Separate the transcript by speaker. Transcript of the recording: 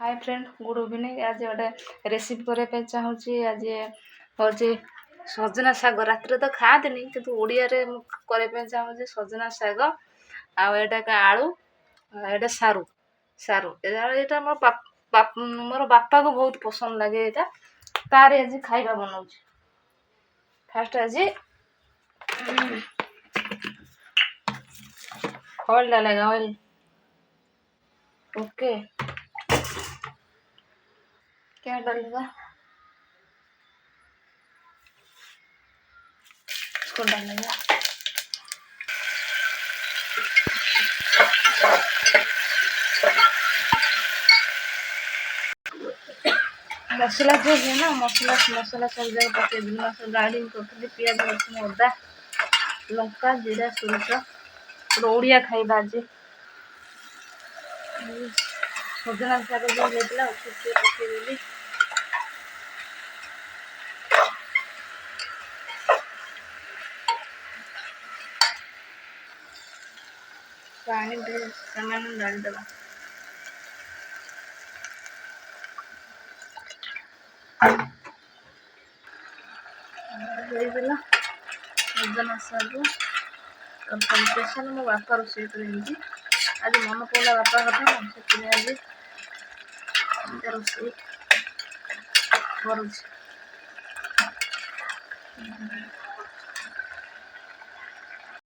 Speaker 1: Hi friend good evening. आज गोटे recipe करने चाहूँगी। आज हूँ सजना शाग। रात तो खाती किंतु ओडिया रे करने चाहूँगी सजना शाग आटा आलू एटा सारू सारू यहाँ मोर बापा को बहुत पसंद लगे। यहाँ तार आज खाइबा बनाऊँ। फास्ट आज ऑयल डालेगा ऑयल। ओके क्या डालेगा इसको डालेगा। मसला जो है ना मसला मसला सब जगह पके मसला ग्राइंडिंग करते पियाज रसुण अदा लंका जीरा सोरिष ओडिया खाइबा। आज सजना शाग जो होता पकईदेली। पानी सामान डालदेवा। सजना शाग स्पेशल मो बापा रोषे करेंगे। आज मन पड़ा बापा कथा से आज रोषे कर।